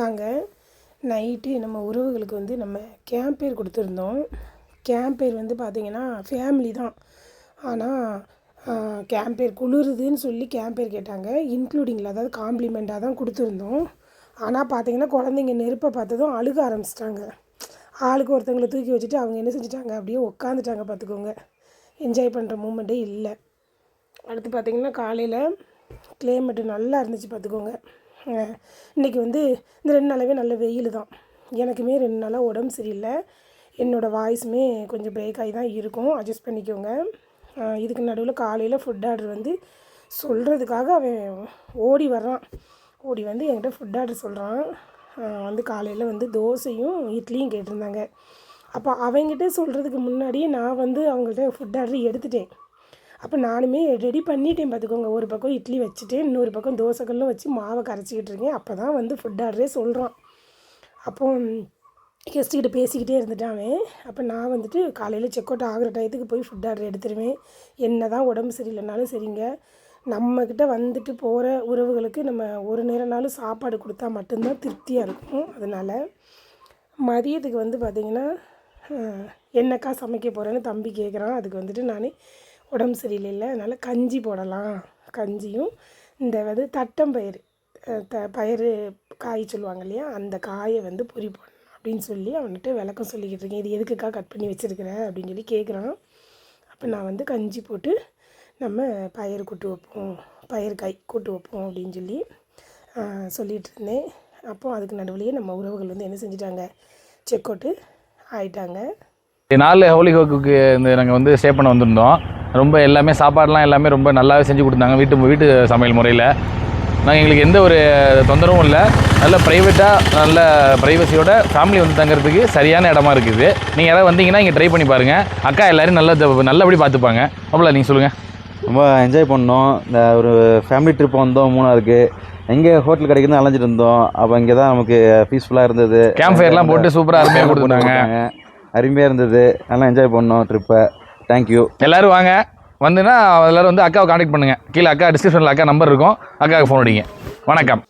வாங்க நைட்டு நம்ம உறவுகளுக்கு வந்து நம்ம கேம்பேர் கொடுத்துருந்தோம். கேம்பேர் வந்து பார்த்திங்கன்னா ஃபேமிலி தான். ஆனால் கேம்பேர் குளிருதுன்னு சொல்லி கேம்பேர் கேட்டாங்க. இன்க்ளூடிங்கில் அதாவது காம்ப்ளிமெண்ட்டாக தான் கொடுத்துருந்தோம். ஆனால் பார்த்திங்கன்னா குழந்தைங்க நெருப்பை பார்த்ததும் அழுக ஆரம்பிச்சிட்டாங்க. ஆளுக்கு ஒருத்தவங்களை தூக்கி வச்சுட்டு அவங்க என்ன செஞ்சிட்டாங்க, அப்படியே உட்காந்துட்டாங்க. பார்த்துக்கோங்க, என்ஜாய் பண்ணுற மூமெண்ட்டே இல்லை. அடுத்து பார்த்திங்கன்னா காலையில் கிளைமேட்டு நல்லா இருந்துச்சு. பார்த்துக்கோங்க, இன்றைக்கி வந்து இந்த 2 நாளாகவே நல்ல வெயில் தான். எனக்குமே 2 நாளாக உடம்பு சரியில்லை. என்னோடய வாய்ஸுமே கொஞ்சம் பிரேக் ஆகி தான் இருக்கும், அட்ஜஸ்ட் பண்ணிக்கோங்க. இதுக்கு நடுவில் காலையில் ஃபுட் ஆர்டர் வந்து சொல்கிறதுக்காக அவன் ஓடி வர்றான். ஓடி வந்து என்கிட்ட ஃபுட் ஆர்டர் சொல்கிறான். வந்து காலையில் வந்து தோசையும் இட்லியும் கேட்டிருந்தாங்க. அப்போ அவங்ககிட்ட சொல்கிறதுக்கு முன்னாடியே நான் வந்து அவங்கள்ட்ட ஃபுட் ஆர்டர் எடுத்துட்டேன். அப்போ நானுமே ரெடி பண்ணிட்டேன். பார்த்துக்கோங்க, ஒரு பக்கம் இட்லி வச்சுட்டு இன்னொரு பக்கம் தோசைக்கல்லும் வச்சு மாவை கரைச்சிக்கிட்டு இருக்கேன். அப்போ தான் வந்து ஃபுட் ஆர்டரே சொல்கிறான். அப்போ கெஸ்ட்டுக்கிட்ட பேசிக்கிட்டே இருந்துட்டான். அப்போ நான் வந்துட்டு காலையில் செக் அவுட் ஆகிற டயத்துக்கு போய் ஃபுட் ஆர்டர் எடுத்துருவேன். என்ன தான் உடம்பு சரியில்லைனாலும் சரிங்க, நம்மக்கிட்ட வந்துட்டு போகிற உறவுகளுக்கு நம்ம ஒரு நேரம்னாலும் சாப்பாடு கொடுத்தா மட்டும்தான் திருப்தியாக இருக்கும். அதனால் மதியத்துக்கு வந்து பார்த்திங்கன்னா என்னக்கா சமைக்க போகிறேன்னு தம்பி கேட்குறான். அதுக்கு வந்துட்டு நான் உடம்பு சரியில்லை, அதனால் கஞ்சி போடலாம். கஞ்சியும் இந்த வந்து தட்டம்பயிறு பயிறு காய் சொல்லுவாங்க இல்லையா, அந்த காயை வந்து பொரி போடணும் அப்படின்னு சொல்லி அவன்கிட்ட விளக்கம் சொல்லிக்கிட்டு இருக்கேன். இது எதுக்குக்கா கட் பண்ணி வச்சுருக்கிற அப்படின்னு சொல்லி கேட்குறான். அப்போ நான் வந்து கஞ்சி போட்டு நம்ம பயிறு கூட்டு வைப்போம், பயிறு காய் கூட்டு வைப்போம் அப்படின்னு சொல்லி சொல்லிகிட்டு இருந்தேன். அப்போது அதுக்கு நடுவுலையே நம்ம உறவுகள் வந்து என்ன செஞ்சிட்டாங்க, செக் அவுட்டு ஆகிட்டாங்க. 4 ஹோலி ஹோக்குக்கு இந்த நாங்கள் வந்து ஸ்டே பண்ண வந்திருந்தோம். ரொம்ப எல்லாமே சாப்பாடெலாம் எல்லாமே ரொம்ப நல்லாவே செஞ்சு கொடுத்தாங்க. வீட்டு சமையல் முறையில் நாங்கள் எங்களுக்கு எந்த ஒரு தொந்தரவும் இல்லை. நல்ல ப்ரைவேட்டாக நல்ல ப்ரைவசியோட ஃபேமிலி வந்து தங்கிறதுக்கு சரியான இடமா இருக்குது. நீங்கள் யாராவது வந்தீங்கன்னா இங்கே ட்ரை பண்ணி பாருங்கள். அக்கா எல்லோரும் நல்லபடி பார்த்துப்பாங்க. அவ்வளோ நீங்கள் சொல்லுங்கள். ரொம்ப என்ஜாய் பண்ணோம். இந்த ஒரு ஃபேமிலி ட்ரிப் வந்தோம். 3 எங்கே ஹோட்டல் கிடைக்குதுன்னு அலைஞ்சிட்டு இருந்தோம். அப்போ இங்கே தான் நமக்கு பீஸ்ஃபுல்லாக இருந்தது. கேம்ப் ஃபயர்லாம் போட்டு சூப்பராக அருமையாக கொடுத்துட்டாங்க. அருமையாக இருந்தது. நல்லா என்ஜாய் பண்ணோம் ட்ரிப்பை. தேங்க்யூ. எல்லோரும் வாங்க. வந்துன்னா எல்லோரும் வந்து அக்காவை கான்டாக்ட் பண்ணுங்கள். கீழே அக்கா டிஸ்கிரிப்ஷனில் அக்கா நம்பர் இருக்கும், அக்காவுக்கு ஃபோன் அடிங்க. வணக்கம்.